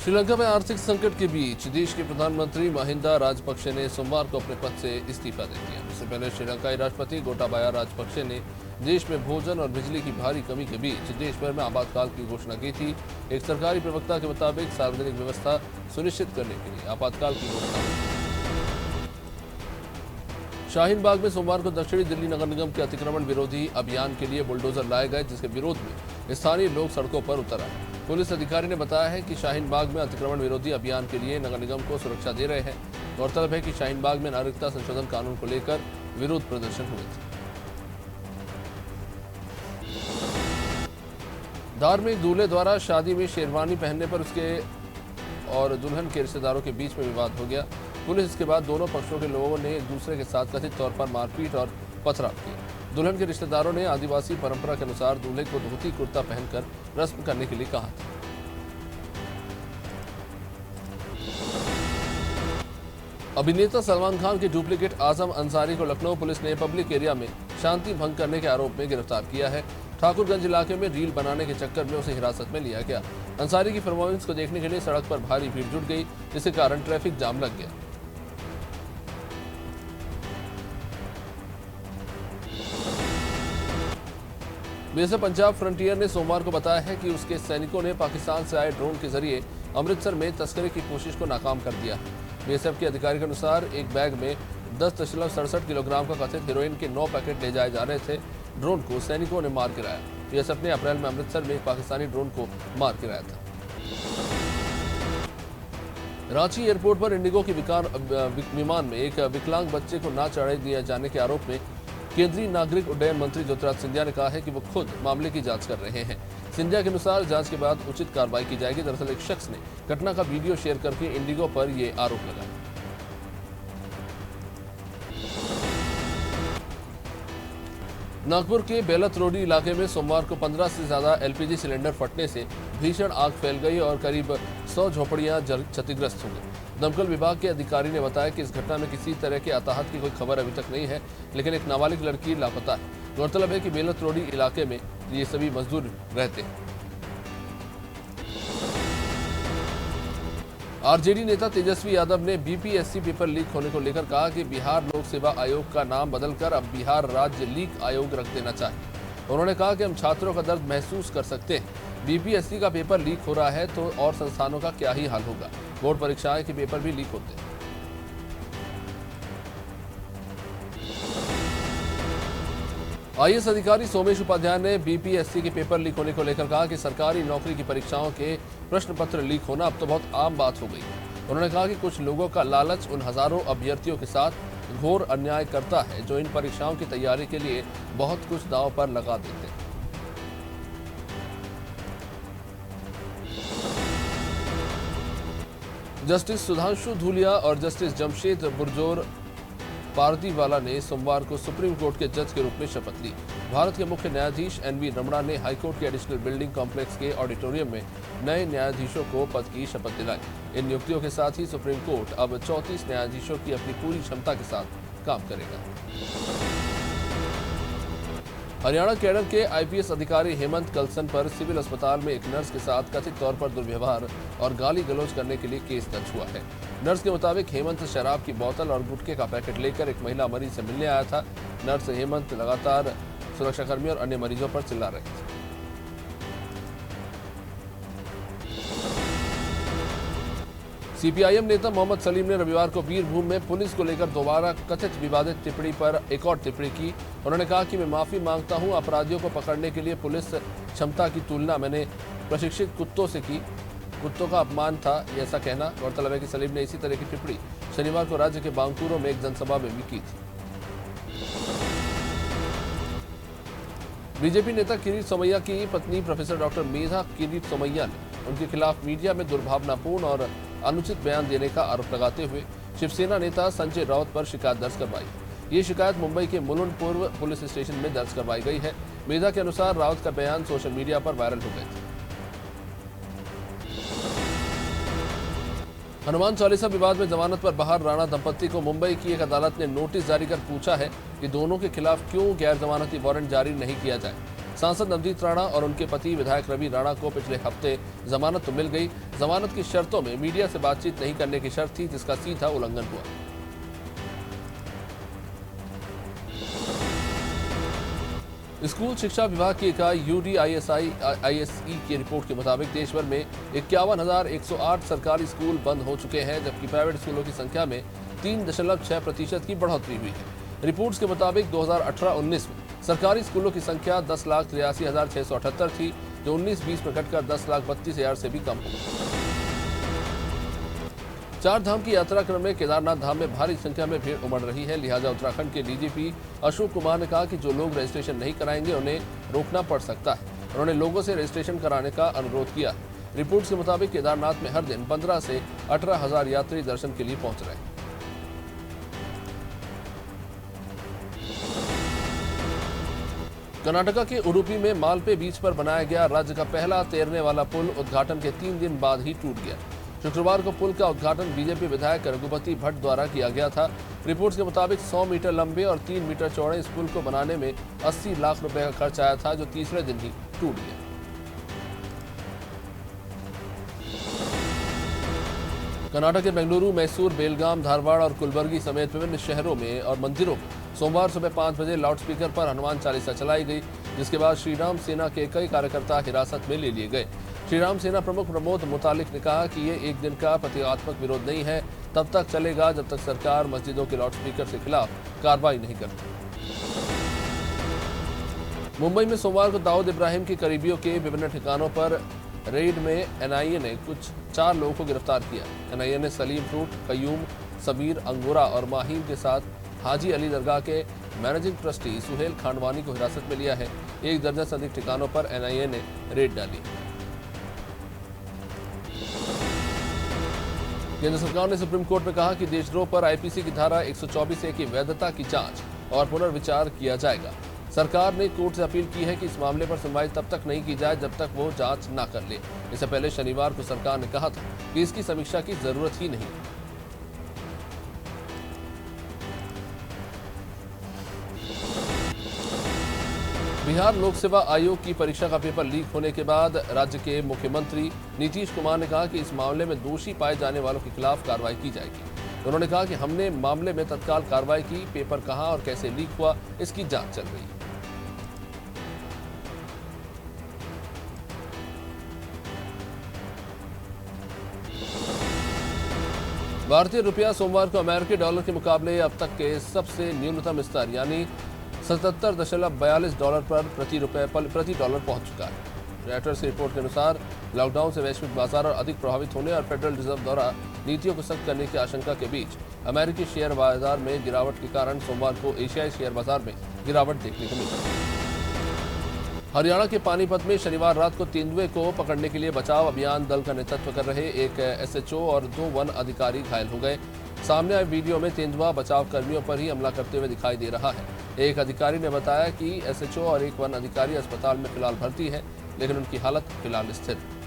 श्रीलंका में आर्थिक संकट के बीच देश के प्रधानमंत्री महिंदा राजपक्षे ने सोमवार को अपने पद से इस्तीफा दे दिया। इससे पहले श्रीलंकाई राष्ट्रपति गोटाबाया राजपक्षे ने देश में भोजन और बिजली की भारी कमी के बीच देश भर में आपातकाल की घोषणा की थी। एक सरकारी प्रवक्ता के मुताबिक सार्वजनिक व्यवस्था सुनिश्चित करने के लिए आपातकाल की घोषणा हुई। शाहीन बाग में सोमवार को दक्षिणी दिल्ली नगर निगम के अतिक्रमण विरोधी अभियान के लिए बुलडोजर लाए गए, जिसके विरोध में स्थानीय लोग सड़कों पर उतर आए। पुलिस अधिकारी ने बताया है कि शाहीन बाग में अतिक्रमण विरोधी अभियान के लिए नगर निगम को सुरक्षा दे रहे हैं। गौरतलब है कि शाहीन बाग में नागरिकता संशोधन कानून को लेकर विरोध प्रदर्शन हुए थे। धार में एक दूल्हे द्वारा शादी में शेरवानी पहनने पर उसके और दुल्हन के रिश्तेदारों के बीच में विवाद हो गया। पुलिस इसके बाद दोनों पक्षों के लोगों ने एक दूसरे के साथ कथित तौर पर मारपीट और पथराव किया। दुल्हन के रिश्तेदारों ने आदिवासी परंपरा के अनुसार दूल्हे को धोती कुर्ता पहनकर रस्म करने के लिए कहा था। अभिनेता सलमान खान के डुप्लीकेट आजम अंसारी को लखनऊ पुलिस ने पब्लिक एरिया में शांति भंग करने के आरोप में गिरफ्तार किया है। ठाकुरगंज इलाके में रील बनाने के चक्कर में उसे हिरासत में लिया गया। अंसारी की परफॉर्मेंस को देखने के लिए सड़क पर भारी भीड़ जुट गई, जिसके कारण ट्रैफिक जाम लग गया। बीएसएफ पंजाब फ्रंटियर ने सोमवार को बताया है कि उसके सैनिकों ने पाकिस्तान से आए ड्रोन के जरिए अमृतसर में तस्करी की कोशिश को नाकाम कर दिया। बीएसएफ के अधिकारी के अनुसार एक बैग में 10.67 किलोग्राम का कथित हेरोइन के 9 पैकेट ले जाए जा रहे थे। ड्रोन को सैनिकों ने मार गिराया। बीएसएफ ने अप्रैल में अमृतसर में एक पाकिस्तानी ड्रोन को मार गिराया था। रांची एयरपोर्ट पर इंडिगो के विमान में एक विकलांग बच्चे को ना चढ़ाई दिए जाने के आरोप में केंद्रीय नागरिक उड्डयन मंत्री ज्योतिराज सिंधिया ने कहा है कि वो खुद मामले की जांच कर रहे हैं। सिंधिया के अनुसार जांच के बाद उचित कार्रवाई की जाएगी। दरअसल एक शख्स ने घटना का वीडियो शेयर करके इंडिगो पर ये आरोप लगाया। नागपुर के बेलत रोडी इलाके में सोमवार को 15 से ज्यादा एलपीजी सिलेंडर फटने से भीषण आग फैल गई और करीब 100 झोपड़ियां क्षतिग्रस्त हो गई। दमकल विभाग के अधिकारी ने बताया कि इस घटना में किसी तरह के हताहत की कोई खबर अभी तक नहीं है, लेकिन एक नाबालिग लड़की लापता है। गौरतलब है कि बेलत रोडी इलाके में ये सभी मजदूर रहते हैं। आरजेडी नेता तेजस्वी यादव ने बीपीएससी पेपर लीक होने को लेकर कहा कि बिहार लोक सेवा आयोग का नाम बदलकर अब बिहार राज्य लीक आयोग रख देना चाहिए। उन्होंने कहा कि हम छात्रों का दर्द महसूस कर सकते हैं। बीपीएससी का पेपर लीक हो रहा है तो और संस्थानों का क्या ही हाल होगा। बोर्ड परीक्षाएं के पेपर भी लीक होते हैं। आईएएस अधिकारी सोमेश उपाध्याय ने बीपीएससी के पेपर लीक होने को लेकर कहा कि सरकारी नौकरी की परीक्षाओं के प्रश्न पत्र लीक होना अब तो बहुत आम बात हो गई। उन्होंने कहा कि कुछ लोगों का लालच उन हजारों अभ्यर्थियों के साथ घोर अन्याय करता है जो इन परीक्षाओं की तैयारी के लिए बहुत कुछ दांव पर लगा देते हैं। जस्टिस सुधांशु धूलिया और जस्टिस जमशेद बुरजोर पारदीवाला ने सोमवार को सुप्रीम कोर्ट के जज के रूप में शपथ ली। भारत के मुख्य न्यायाधीश एनवी रमणा ने हाईकोर्ट के एडिशनल बिल्डिंग कॉम्प्लेक्स के ऑडिटोरियम में नए न्यायाधीशों को पद की शपथ दिलाई। इन नियुक्तियों के साथ ही सुप्रीम कोर्ट अब 34 न्यायाधीशों की अपनी पूरी क्षमता के साथ काम करेगा। हरियाणा कैडर के आईपीएस अधिकारी हेमंत कलसन पर सिविल अस्पताल में एक नर्स के साथ कथित तौर पर दुर्व्यवहार और गाली गलौज करने के लिए केस दर्ज हुआ है। नर्स के मुताबिक हेमंत शराब की बोतल और गुटखे का पैकेट लेकर एक महिला मरीज से मिलने आया था। नर्स हेमंत लगातार सुरक्षाकर्मी और अन्य मरीजों पर चिल्ला रहे थे। सीपीआईएम नेता मोहम्मद सलीम ने रविवार को वीरभूम में पुलिस को लेकर दोबारा कथित विवादित टिप्पणी पर एक और टिप्पणी की। उन्होंने कहा कि मैं माफी मांगता हूं, अपराधियों को पकड़ने के लिए पुलिस क्षमता की तुलना मैंने प्रशिक्षित कुत्तों से की। कुत्तों का अपमान था ऐसा कहना। गौरतलब है कि सलीम ने इसी तरह की टिप्पणी शनिवार को राज्य के बांकुरो में एक जनसभा में भी की थी। बीजेपी नेता किरीट सोमैया की पत्नी प्रोफेसर डॉक्टर मेधा किरीट सोमैया ने उनके खिलाफ मीडिया में दुर्भावनापूर्ण और अनुचित बयान देने का आरोप लगाते हुए शिवसेना नेता संजय राउत पर शिकायत दर्ज करवाई। ये शिकायत मुंबई के मुलुंड पूर्व पुलिस स्टेशन में दर्ज करवाई गई है। मेधा के अनुसार राउत का बयान सोशल मीडिया पर वायरल हो गए थे। हनुमान चालीसा विवाद में जमानत पर बाहर राणा दंपत्ति को मुंबई की एक अदालत ने नोटिस जारी कर पूछा है कि दोनों के खिलाफ क्यों गैर जमानती वारंट जारी नहीं किया जाए। सांसद नवजीत राणा और उनके पति विधायक रवि राणा को पिछले हफ्ते जमानत तो मिल गई। जमानत की शर्तों में मीडिया से बातचीत नहीं करने की शर्त थी, जिसका सीधा उल्लंघन हुआ। स्कूल शिक्षा विभाग की इकाई UDISI की रिपोर्ट के मुताबिक देश भर में 51,108 सरकारी स्कूल बंद हो चुके हैं, जबकि प्राइवेट स्कूलों की संख्या में 3.6% की बढ़ोतरी हुई है। रिपोर्ट्स के मुताबिक 2018-19 में सरकारी स्कूलों की संख्या 10,83,678 थी, जो 19-20 में घटकर 10,32,000 से भी कम हो गई। चार धाम की यात्रा क्रम में केदारनाथ धाम में भारी संख्या में भीड़ उमड़ रही है। लिहाजा उत्तराखंड के DGP अशोक कुमार ने कहा कि जो लोग रजिस्ट्रेशन नहीं कराएंगे उन्हें रोकना पड़ सकता है। उन्होंने लोगों से रजिस्ट्रेशन कराने का अनुरोध किया है। रिपोर्ट्स के मुताबिक केदारनाथ में हर दिन 15 से 18,000 यात्री दर्शन के लिए पहुंच रहे हैं। कर्नाटका के उडुपी में मालपे बीच पर बनाया गया राज्य का पहला तैरने वाला पुल उद्घाटन के 3 दिन बाद ही टूट गया। शुक्रवार को पुल का उद्घाटन बीजेपी विधायक रघुपति भट्ट द्वारा किया गया था। रिपोर्ट्स के मुताबिक 100 मीटर लंबे और 3 मीटर चौड़े इस पुल को बनाने में 80 लाख रुपए का खर्च आया था, जो तीसरे दिन ही टूट गया। कर्नाटक के बेंगलुरु, मैसूर, बेलगाम, धारवाड़ और कुलबर्गी समेत विभिन्न शहरों में और मंदिरों में सोमवार सुबह 5 बजे लाउडस्पीकर पर हनुमान चालीसा चलाई गई, जिसके बाद श्रीराम सेना के कई कार्यकर्ता हिरासत में ले लिए गए। श्रीराम सेना प्रमुख प्रमोद मुतालिक ने कहा कि ये एक दिन का प्रतीकात्मक विरोध नहीं है, तब तक चलेगा जब तक सरकार मस्जिदों के लाउडस्पीकर के खिलाफ कार्रवाई नहीं करती। मुंबई में सोमवार को दाऊद इब्राहिम के करीबियों के विभिन्न ठिकानों पर रेड में NIA ने कुछ 4 लोगों को गिरफ्तार किया। NIA ने सलीम फ्रूट, कयूम, सबीर अंगोरा और माहिम के साथ हाजी अली दरगाह के मैनेजिंग ट्रस्टी सुहेल खांडवानी को हिरासत में लिया है। 1 दर्जन से अधिक ठिकानों पर NIA ने रेड डाली। केंद्र सरकार ने सुप्रीम कोर्ट में कहा कि देशद्रोह पर IPC की धारा 124A की वैधता की जांच और पुनर्विचार किया जाएगा। सरकार ने कोर्ट से अपील की है कि इस मामले पर सुनवाई तब तक नहीं की जाए जब तक वो जांच न कर ले। इससे पहले शनिवार को सरकार ने कहा था कि इसकी समीक्षा की जरूरत ही नहीं। बिहार लोक सेवा आयोग की परीक्षा का पेपर लीक होने के बाद राज्य के मुख्यमंत्री नीतीश कुमार ने कहा कि इस मामले में दोषी पाए जाने वालों के खिलाफ कार्रवाई की जाएगी। उन्होंने कहा कि हमने मामले में तत्काल कार्रवाई की, पेपर कहां और कैसे लीक हुआ इसकी जांच चल रही है। भारतीय रुपया सोमवार को अमेरिकी डॉलर के मुकाबले अब तक के सबसे न्यूनतम स्तर यानी $77.42 पर प्रति डॉलर पहुंच चुका है। रॉयटर्स की रिपोर्ट के अनुसार लॉकडाउन से वैश्विक बाजार और अधिक प्रभावित होने और फेडरल रिजर्व द्वारा नीतियों को सख्त करने की आशंका के बीच अमेरिकी शेयर बाजार में गिरावट के कारण सोमवार को एशियाई शेयर बाजार में गिरावट देखने को मिली। हरियाणा के पानीपत में शनिवार रात को तेंदुए को पकड़ने के लिए बचाव अभियान दल का नेतृत्व कर रहे एक SHO और 2 वन अधिकारी घायल हो गए। सामने आए वीडियो में तेंदुआ बचाव कर्मियों पर ही हमला करते हुए दिखाई दे रहा है। एक अधिकारी ने बताया कि SHO और एक वन अधिकारी अस्पताल में फिलहाल भर्ती है, लेकिन उनकी हालत फिलहाल स्थिर है।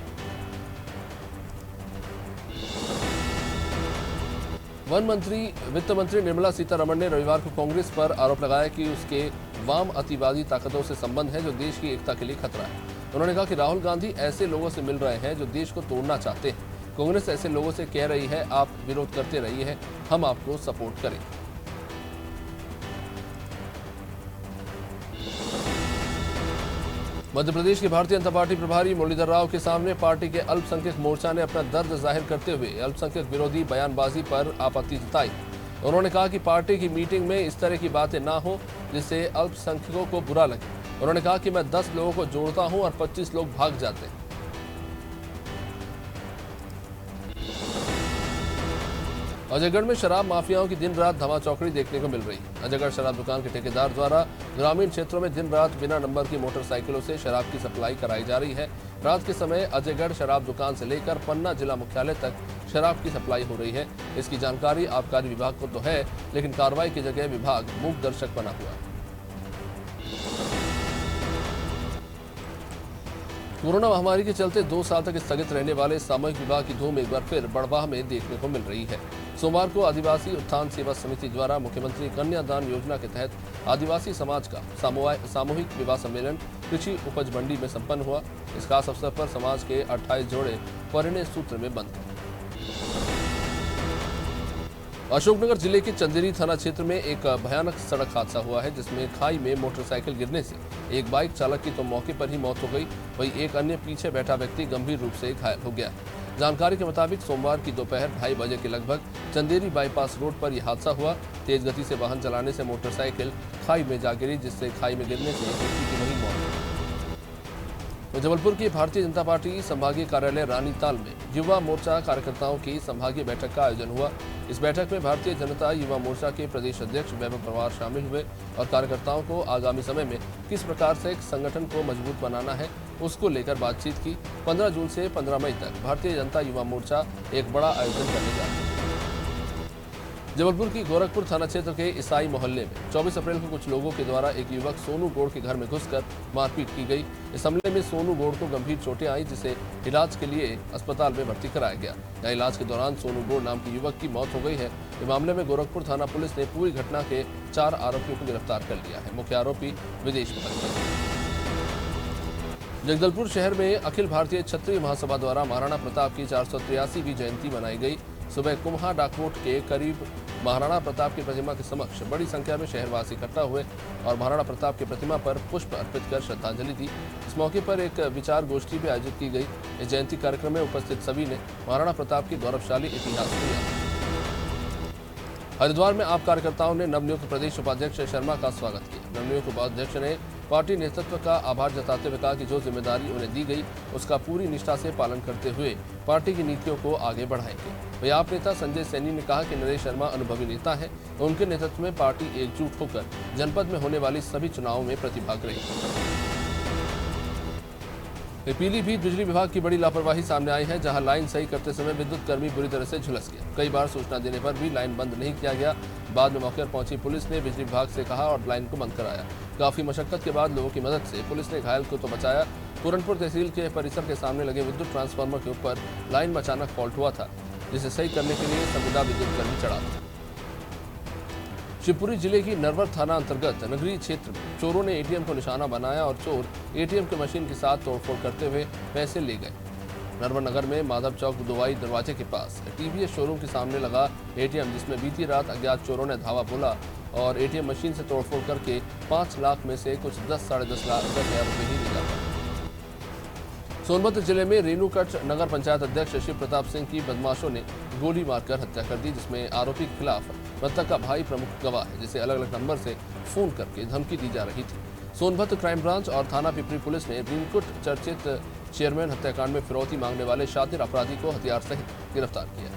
वित्त मंत्री निर्मला सीतारमण ने रविवार को कांग्रेस पर आरोप लगाया कि उसके वाम अतिवादी ताकतों से संबंध है जो देश की एकता के लिए खतरा है। उन्होंने कहा कि राहुल गांधी ऐसे लोगों से मिल रहे हैं जो देश को तोड़ना चाहते हैं। कांग्रेस ऐसे लोगों से कह रही है आप विरोध करते रहिए, हम आपको सपोर्ट करें। मध्य प्रदेश के भारतीय जनता पार्टी प्रभारी मुरलीधर राव के सामने पार्टी के अल्पसंख्यक मोर्चा ने अपना दर्द जाहिर करते हुए अल्पसंख्यक विरोधी बयानबाजी पर आपत्ति जताई। उन्होंने कहा कि पार्टी की मीटिंग में इस तरह की बातें ना हो जिससे अल्पसंख्यकों को बुरा लगे। उन्होंने कहा कि मैं 10 लोगों को जोड़ता हूं और 25 लोग भाग जाते हैं। अजयगढ़ में शराब माफियाओं की दिन रात धमाचौकड़ी देखने को मिल रही है। अजयगढ़ शराब दुकान के ठेकेदार द्वारा ग्रामीण क्षेत्रों में दिन रात बिना नंबर की मोटरसाइकिलों से शराब की सप्लाई कराई जा रही है। रात के समय अजयगढ़ शराब दुकान से लेकर पन्ना जिला मुख्यालय तक शराब की सप्लाई हो रही है। इसकी जानकारी आबकारी विभाग को तो है, लेकिन कार्रवाई की जगह विभाग मूक दर्शक बना हुआ है। कोरोना महामारी के चलते 2 साल तक स्थगित रहने वाले सामूहिक विवाह की धूम एक बार फिर बड़वाह में देखने को मिल रही है। सोमवार को आदिवासी उत्थान सेवा समिति द्वारा मुख्यमंत्री कन्यादान योजना के तहत आदिवासी समाज का सामूहिक विवाह सम्मेलन कृषि उपज मंडी में संपन्न हुआ। इस खास अवसर पर समाज के 28 जोड़े परिणय सूत्र में बंध गए। अशोकनगर जिले के चंदेरी थाना क्षेत्र में एक भयानक सड़क हादसा हुआ है, जिसमें खाई में मोटरसाइकिल गिरने से एक बाइक चालक की तो मौके पर ही मौत हो गई, वहीं एक अन्य पीछे बैठा व्यक्ति गंभीर रूप से घायल हो गया। जानकारी के मुताबिक सोमवार की दोपहर 2:30 बजे के लगभग चंदेरी बाईपास रोड पर यह हादसा हुआ। तेज गति से वाहन चलाने से मोटरसाइकिल खाई में जा गिरी, जिससे खाई में गिरने से एक व्यक्ति की वहीं मौत हो गई। जबलपुर की भारतीय जनता पार्टी संभागीय कार्यालय रानीताल में युवा मोर्चा कार्यकर्ताओं की संभागीय बैठक का आयोजन हुआ। इस बैठक में भारतीय जनता युवा मोर्चा के प्रदेश अध्यक्ष वैभव पवार शामिल हुए और कार्यकर्ताओं को आगामी समय में किस प्रकार से एक संगठन को मजबूत बनाना है उसको लेकर बातचीत की। 15 जून से 15 मई तक भारतीय जनता युवा मोर्चा एक बड़ा आयोजन करने जा रहा है। जबलपुर की गोरखपुर थाना क्षेत्र के ईसाई मोहल्ले में 24 अप्रैल को कुछ लोगों के द्वारा एक युवक सोनू गौड़ के घर में घुसकर मारपीट की गई। इस हमले में सोनू गौड़ को गंभीर चोटें आई, जिसे इलाज के लिए अस्पताल में भर्ती कराया गया। यहाँ इलाज के दौरान सोनू गौड़ नाम के युवक की मौत हो गई है। इस मामले में गोरखपुर थाना पुलिस ने पूरी घटना के 4 आरोपियों को गिरफ्तार कर लिया है। मुख्य आरोपी विदेश में फंस गए। जगदलपुर शहर में अखिल भारतीय क्षत्रिय महासभा द्वारा महाराणा प्रताप की 483वीं जयंती मनाई गई। सुबह कुम्हा डाकवोट के करीब महाराणा प्रताप की प्रतिमा के समक्ष बड़ी संख्या में शहरवासी इकट्ठा हुए और महाराणा प्रताप की प्रतिमा पर पुष्प अर्पित कर श्रद्धांजलि दी। इस मौके पर एक विचार गोष्ठी भी आयोजित की गई। इस जयंती कार्यक्रम में उपस्थित सभी ने महाराणा प्रताप के गौरवशाली इतिहास को याद। हरिद्वार में आप कार्यकर्ताओं ने नवनियुक्त प्रदेश उपाध्यक्ष शर्मा का स्वागत किया। नवनियुक्त उपाध्यक्ष ने पार्टी नेतृत्व का आभार जताते हुए कहा कि जो जिम्मेदारी उन्हें दी गई उसका पूरी निष्ठा से पालन करते हुए पार्टी की नीतियों को आगे बढ़ाएंगे। वहीं आप नेता संजय सैनी ने कहा कि नरेश शर्मा अनुभवी नेता हैं, उनके नेतृत्व में पार्टी एकजुट होकर जनपद में होने वाली सभी चुनावों में प्रतिभाग रहेगी। पीलीभीत बिजली विभाग की बड़ी लापरवाही सामने आई है, जहां लाइन सही करते समय विद्युत कर्मी बुरी तरह से झुलस गया। कई बार सूचना देने पर भी लाइन बंद नहीं किया गया। बाद में मौके पर पहुंची पुलिस ने बिजली विभाग से कहा और लाइन को बंद कराया। काफी मशक्कत के बाद लोगों की मदद से पुलिस ने घायल को तो बचाया। पूरनपुर तहसील के परिसर के सामने लगे विद्युत ट्रांसफार्मर के ऊपर लाइन में अचानक फॉल्ट हुआ था, जिसे सही करने के लिए संविदा विद्युत कर्मी चढ़ा था। शिवपुरी जिले की नरवर थाना अंतर्गत नगरीय क्षेत्र में चोरों ने एटीएम को निशाना बनाया और चोर एटीएम के मशीन के साथ तोड़फोड़ करते हुए पैसे ले गए। नरवर नगर में माधव चौक दुवाई दरवाजे के पास टीवीएस शोरूम के सामने लगा एटीएम, जिसमें बीती रात अज्ञात चोरों ने धावा बोला और एटीएम मशीन से तोड़फोड़ करके 5 लाख में से कुछ 10-10.5 हज़ार रुपये ही ले जाते। सोनभद्र जिले में रेणुकट नगर पंचायत अध्यक्ष शिव प्रताप सिंह की बदमाशों ने गोली मारकर हत्या कर दी, जिसमें आरोपी के खिलाफ मृतक का भाई प्रमुख गवाह है, जिसे अलग अलग नंबर से फोन करके धमकी दी जा रही थी। सोनभद्र क्राइम ब्रांच और थाना पिपरी पुलिस ने रेणुकट चर्चित चेयरमैन हत्याकांड में फिरौती मांगने वाले शातिर अपराधी को हथियार सहित गिरफ्तार किया।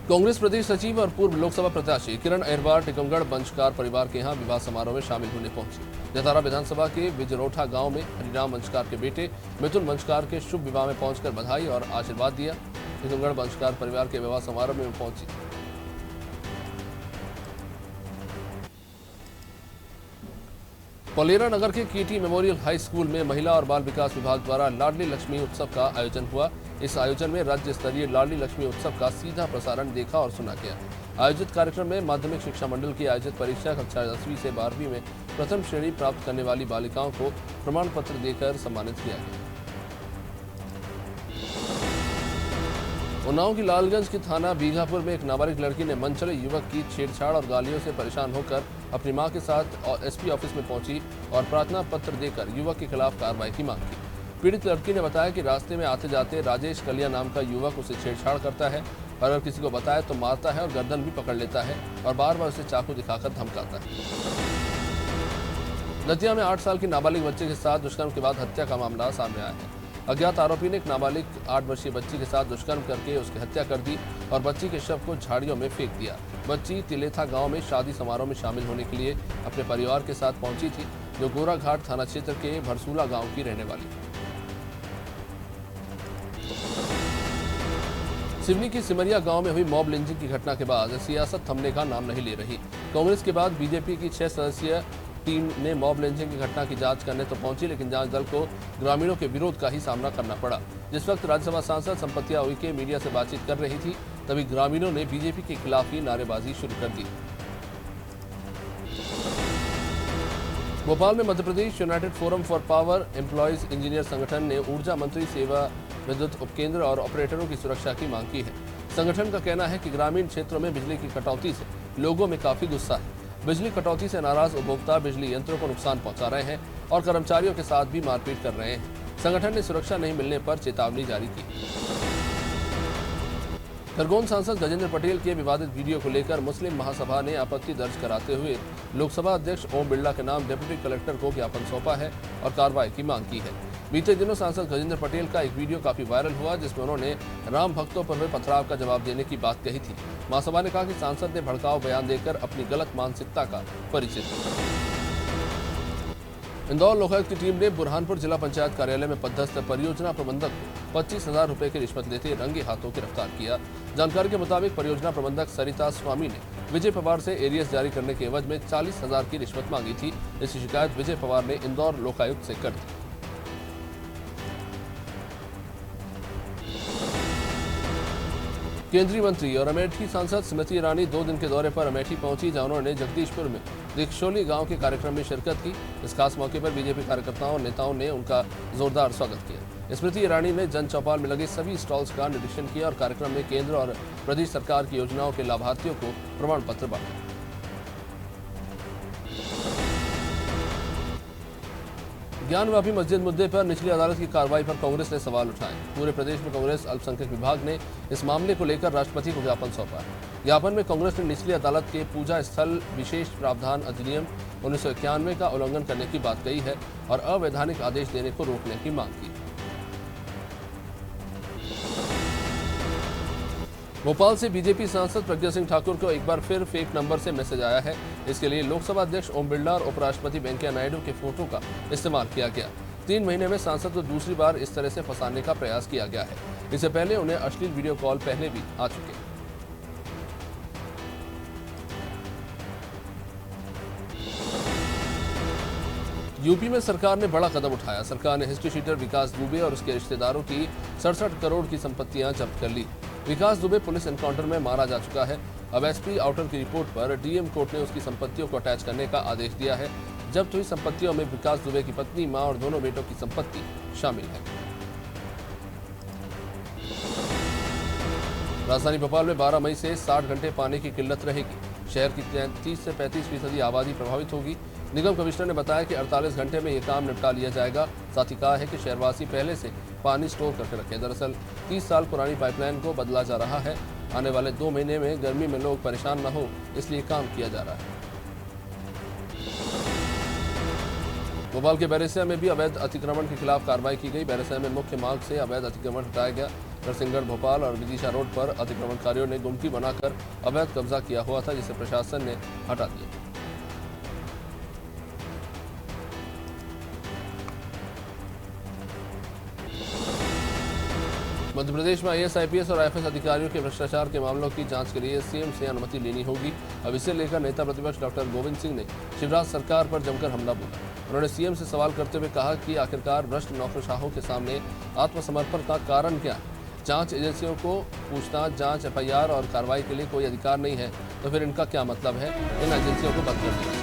कांग्रेस प्रदेश सचिव और पूर्व लोकसभा प्रत्याशी किरण अहिरवार टिकमगढ़ वंशकार परिवार के यहां विवाह समारोह में शामिल होने पहुंची। जतारा विधानसभा के बिजरोठा गांव में हरिराम वंशकार के बेटे मिथुन वंशकार के शुभ विवाह में पहुंचकर बधाई और आशीर्वाद दिया। टिकमगढ़ वंशकार परिवार के विवाह समारोह में पहुंची पलेरा नगर के केटी मेमोरियल हाई स्कूल में महिला और बाल विकास विभाग द्वारा लाडली लक्ष्मी उत्सव का आयोजन हुआ। इस आयोजन में राज्य स्तरीय लाडली लक्ष्मी उत्सव का सीधा प्रसारण देखा और सुना गया। आयोजित कार्यक्रम में माध्यमिक शिक्षा मंडल की आयोजित परीक्षा कक्षा 10वीं से 12वीं में प्रथम श्रेणी प्राप्त करने वाली बालिकाओं को प्रमाण पत्र देकर सम्मानित किया गया। उन्नाव की लालगंज के थाना बीघापुर में एक नाबालिग लड़की ने मनचले युवक की छेड़छाड़ और गालियों से परेशान होकर अपनी मां के साथ एसपी ऑफिस में पहुंची और प्रार्थना पत्र देकर युवक के खिलाफ कार्रवाई की मांग की। पीड़ित लड़की ने बताया कि रास्ते में आते जाते राजेश कलिया नाम का युवक उसे छेड़छाड़ करता है और अगर किसी को बताए तो मारता है और गर्दन भी पकड़ लेता है और बार बार उसे चाकू दिखाकर धमकाता है। दतिया में 8 साल की नाबालिग बच्चे के साथ दुष्कर्म के बाद हत्या का मामला सामने आया है। अज्ञात आरोपी ने एक नाबालिग 8 वर्षीय बच्ची के साथ दुष्कर्म करके उसकी हत्या कर दी और बच्ची के शव को झाड़ियों में फेंक दिया। बच्ची तिलेथा गांव में शादी समारोह में शामिल होने के लिए अपने परिवार के साथ पहुंची थी, जो गोराघाट थाना क्षेत्र के भरसूला गांव की रहने वाली है। सिवनी की सिमरिया गांव में हुई मॉब लिंचिंग की घटना के बाद सियासत थमने का नाम नहीं ले रही। कांग्रेस के बाद बीजेपी की 6 सदस्यीय टीम ने मॉब लिंचिंग की घटना की जांच करने तो पहुंची, लेकिन जांच दल को ग्रामीणों के विरोध का ही सामना करना पड़ा। जिस वक्त राज्यसभा सांसद संपत्तिया उइके मीडिया से बातचीत कर रही थी, तभी ग्रामीणों ने बीजेपी के खिलाफ ही नारेबाजी शुरू कर दी। भोपाल में Madhya Pradesh United Forum for Power Employees Engineer संगठन ने ऊर्जा मंत्री सेवा विद्युत उपकेंद्र और ऑपरेटरों की सुरक्षा की मांग की है। संगठन का कहना है कि ग्रामीण क्षेत्रों में बिजली की कटौती से लोगों में काफी गुस्सा है। बिजली कटौती से नाराज उपभोक्ता बिजली यंत्रों को नुकसान पहुंचा रहे हैं और कर्मचारियों के साथ भी मारपीट कर रहे हैं। संगठन ने सुरक्षा नहीं मिलने पर चेतावनी जारी की। खरगोन सांसद गजेंद्र पटेल के विवादित वीडियो को लेकर मुस्लिम महासभा ने आपत्ति दर्ज कराते हुए लोकसभा अध्यक्ष ओम बिरला के नाम डिप्टी कलेक्टर को ज्ञापन सौंपा है और कार्रवाई की मांग की है। बीते दिनों सांसद गजेंद्र पटेल का एक वीडियो काफी वायरल हुआ, जिसमें उन्होंने राम भक्तों पर हुए पथराव का जवाब देने की बात कही थी। महासभा ने कहा कि सांसद ने भड़काऊ बयान देकर अपनी गलत मानसिकता का परिचय दिया। इंदौर लोकायुक्त की टीम ने बुरहानपुर जिला पंचायत कार्यालय में पदस्थ परियोजना प्रबंधक को 25,000 रुपए की रिश्वत लेते रंगे हाथों गिरफ्तार किया। जानकारी के मुताबिक परियोजना प्रबंधक सरिता स्वामी ने विजय पवार से एरियस जारी करने के एवज में 40,000 की रिश्वत मांगी थी। इसकी शिकायत विजय पवार ने इंदौर लोकायुक्त से कर दी। केंद्रीय मंत्री और अमेठी सांसद स्मृति ईरानी 2 दिन के दौरे पर अमेठी पहुंची, जहां उन्होंने जगदीशपुर में दिक्षोली गांव के कार्यक्रम में शिरकत की। इस खास मौके पर बीजेपी कार्यकर्ताओं और नेताओं ने उनका जोरदार स्वागत किया। स्मृति ईरानी ने जन चौपाल में लगे सभी स्टॉल्स का निरीक्षण किया और कार्यक्रम में केंद्र और प्रदेश सरकार की योजनाओं के लाभार्थियों को प्रमाण पत्र बांटे। ज्ञानवापी मस्जिद मुद्दे पर निचली अदालत की कार्रवाई पर कांग्रेस ने सवाल उठाए। पूरे प्रदेश में कांग्रेस अल्पसंख्यक विभाग ने इस मामले को लेकर राष्ट्रपति को ज्ञापन सौंपा है। ज्ञापन में कांग्रेस ने निचली अदालत के पूजा स्थल विशेष प्रावधान अधिनियम 1991 का उल्लंघन करने की बात कही है और अवैधानिक आदेश देने को रोकने की मांग की। भोपाल से बीजेपी सांसद प्रज्ञा सिंह ठाकुर को एक बार फिर फेक नंबर से मैसेज आया है। इसके लिए लोकसभा अध्यक्ष ओम बिरला और उपराष्ट्रपति वेंकैया नायडू के फोटो का इस्तेमाल किया गया। 3 महीने में सांसद को दूसरी बार इस तरह से फंसाने का प्रयास किया गया है। इससे पहले उन्हें अश्लील वीडियो कॉल पहले भी आ चुके हैं। यूपी में सरकार ने बड़ा कदम उठाया। सरकार ने हिस्ट्री शीटर विकास दुबे और उसके रिश्तेदारों की 67 करोड़ की संपत्तियां जब्त कर ली। विकास दुबे पुलिस एनकाउंटर में मारा जा चुका है। अब एसपी आउटर की रिपोर्ट पर डीएम कोर्ट ने उसकी संपत्तियों को अटैच करने का आदेश दिया है। जब्त हुई संपत्तियों में विकास दुबे की पत्नी, मां और दोनों बेटों की संपत्ति शामिल है। राजधानी भोपाल में 12 मई से 60 घंटे पानी की किल्लत रहेगी। शहर की 30 से 35% आबादी प्रभावित होगी। निगम कमिश्नर ने बताया कि 48 घंटे में ये काम निपटा लिया जाएगा। साथ ही कहा है कि शहरवासी पहले से पानी स्टोर करके रखें। दरअसल 30 साल पुरानी पाइपलाइन को बदला जा रहा है। आने वाले 2 महीने में गर्मी में लोग परेशान न हो, इसलिए काम किया जा रहा है। भोपाल के बैरसिया में भी अवैध अतिक्रमण के खिलाफ कार्रवाई की गई। बैरसिया में मुख्य मार्ग से अवैध अतिक्रमण हटाया गया। नरसिंहगढ़ भोपाल और विदिशा रोड पर अतिक्रमणकारियों ने गुमटी बनाकर अवैध कब्जा किया हुआ था, जिसे प्रशासन ने हटा दिया। मध्य प्रदेश में आईएएस, आईपीएस और आईएफएस अधिकारियों के भ्रष्टाचार के मामलों की जांच के लिए सीएम से अनुमति लेनी होगी। अब इसे लेकर नेता प्रतिपक्ष डॉक्टर गोविंद सिंह ने शिवराज सरकार पर जमकर हमला बोला। उन्होंने सीएम से सवाल करते हुए कहा कि आखिरकार भ्रष्ट नौकरशाहों के सामने आत्मसमर्पण का कारण क्या है। जांच एजेंसियों को पूछताछ, जांच, एफआईआर और कार्रवाई के लिए कोई अधिकार नहीं है, तो फिर इनका क्या मतलब है। इन एजेंसियों को बंद कर दिया।